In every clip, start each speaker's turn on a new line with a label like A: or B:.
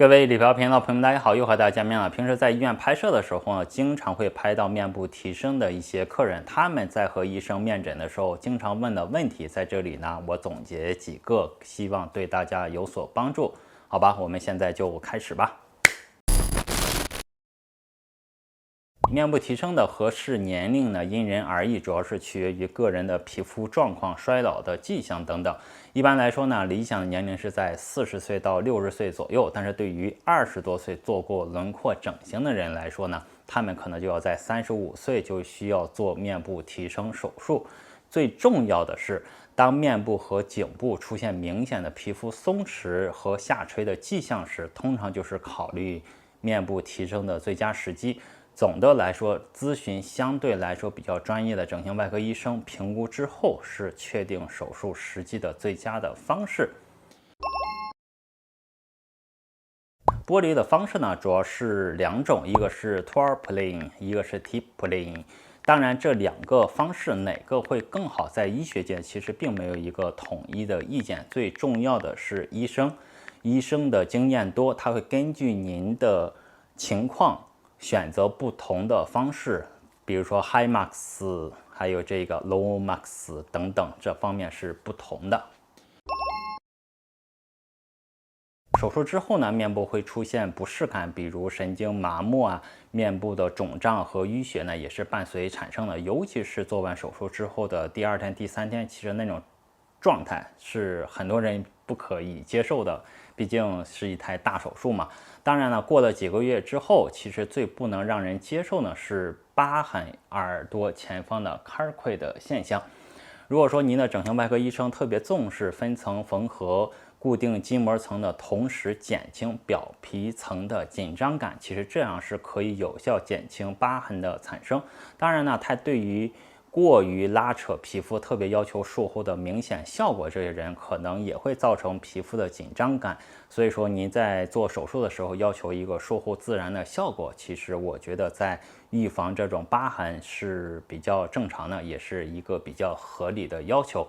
A: 各位理疗频道朋友们，大家好，又和大家见面了。平时在医院拍摄的时候呢，经常会拍到面部提升的一些客人，他们在和医生面诊的时候，经常问的问题，在这里呢，我总结几个，希望对大家有所帮助。好吧，我们现在就开始吧。面部提升的合适年龄呢，因人而异，主要是取决于个人的皮肤状况、衰老的迹象等等。一般来说呢，理想的年龄是在40岁到60岁左右。但是对于20多岁做过轮廓整形的人来说呢，他们可能就要在35岁就需要做面部提升手术。最重要的是，当面部和颈部出现明显的皮肤松弛和下垂的迹象时，通常就是考虑面部提升的最佳时机。总的来说，咨询相对来说比较专业的整形外科医生评估之后，是确定手术时机的最佳的方式。剥离的方式呢，主要是两种，一个是 Torpilling， 一个是 T-Pulling。当然，这两个方式哪个会更好，在医学界其实并没有一个统一的意见。最重要的是医生的经验多，他会根据您的情况选择不同的方式，比如说 High Max， 还有这个 Low Max 等等，这方面是不同的。手术之后呢，面部会出现不适感，比如神经麻木啊，面部的肿胀和淤血呢也是伴随产生的。尤其是做完手术之后的第2天、第3天，其实那种状态是很多人不可以接受的，毕竟是一台大手术嘛。当然了，过了几个月之后，其实最不能让人接受呢是疤痕耳朵前方的 Charcot 的现象。如果说您的整形外科医生特别重视分层缝合、固定筋膜层的同时减轻表皮层的紧张感，其实这样是可以有效减轻疤痕的产生。当然呢，它对于过于拉扯皮肤，特别要求术后的明显效果，这些人可能也会造成皮肤的紧张感。所以说您在做手术的时候要求一个术后自然的效果，其实我觉得在预防这种疤痕是比较正常的，也是一个比较合理的要求。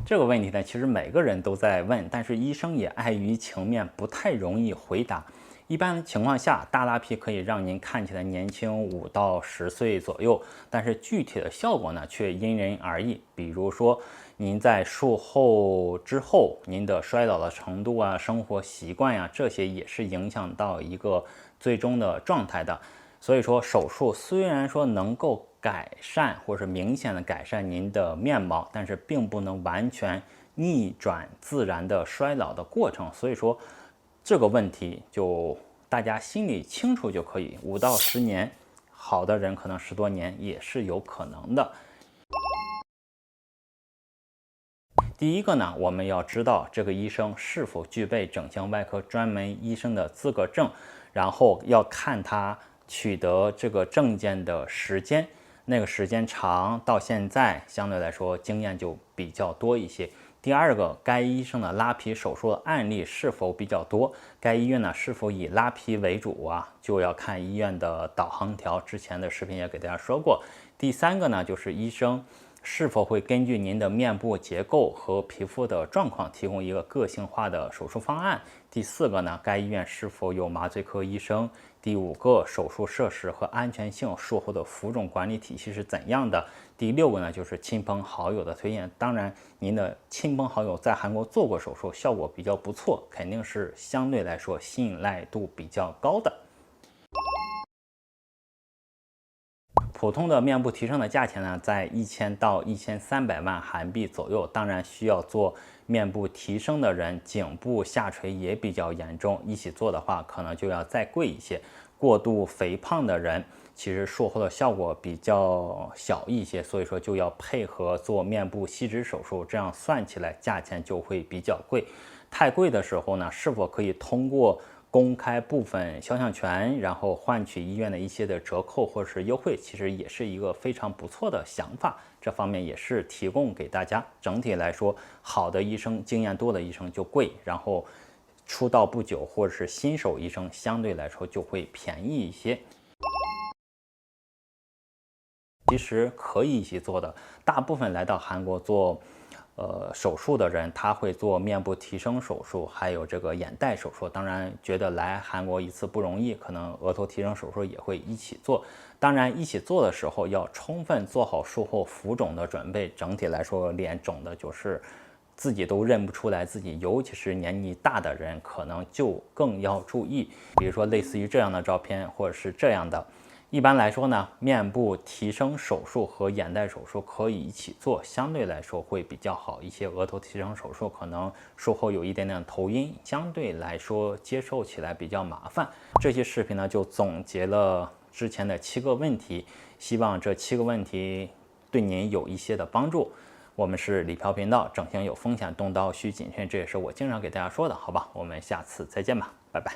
A: 这个问题呢，其实每个人都在问，但是医生也碍于情面，不太容易回答。一般情况下，大拉皮可以让您看起来年轻5到10岁左右，但是具体的效果呢，却因人而异。比如说，您在术后之后，您的衰老的程度啊、生活习惯呀，这些也是影响到一个最终的状态的。所以说，手术虽然说能够改善或者明显的改善您的面貌，但是并不能完全逆转自然的衰老的过程。所以说，这个问题就大家心里清楚就可以。5到10年，好的人可能10多年也是有可能的。第一个呢，我们要知道这个医生是否具备整形外科专门医生的资格证，然后要看他取得这个证件的时间，那个时间长，到现在相对来说经验就比较多一些。第二个，该医生的拉皮手术的案例是否比较多，该医院呢是否以拉皮为主啊，就要看医院的导航条，之前的视频也给大家说过。第三个呢，就是医生是否会根据您的面部结构和皮肤的状况提供一个个性化的手术方案。第四个呢，该医院是否有麻醉科医生。第5个，手术设施和安全性，术后的浮肿管理体系是怎样的。第6个呢，就是亲朋好友的推荐。当然，您的亲朋好友在韩国做过手术，效果比较不错，肯定是相对来说信赖度比较高的。普通的面部提升的价钱呢，在1000到1300万韩币左右。当然，需要做面部提升的人，颈部下垂也比较严重，一起做的话，可能就要再贵一些。过度肥胖的人，其实术后的效果比较小一些，所以说就要配合做面部吸脂手术，这样算起来价钱就会比较贵。太贵的时候呢，是否可以通过公开部分肖像权，然后换取医院的一些的折扣或者是优惠，其实也是一个非常不错的想法。这方面也是提供给大家。整体来说，好的医生、经验多的医生就贵，然后出道不久或者是新手医生相对来说就会便宜一些。其实可以一起做的，大部分来到韩国做手术的人，他会做面部提升手术，还有这个眼袋手术。当然，觉得来韩国一次不容易，可能额头提升手术也会一起做。当然，一起做的时候要充分做好术后浮肿的准备。整体来说，脸肿的就是自己都认不出来自己，尤其是年纪大的人，可能就更要注意。比如说，类似于这样的照片，或者是这样的。一般来说呢，面部提升手术和眼袋手术可以一起做，相对来说会比较好一些。额头提升手术可能术后有一点点头晕，相对来说接受起来比较麻烦。这期视频呢就总结了之前的7个问题，希望这7个问题对您有一些的帮助。我们是理瓢频道，整形有风险，动刀需谨慎，这也是我经常给大家说的，好吧？我们下次再见吧，拜拜。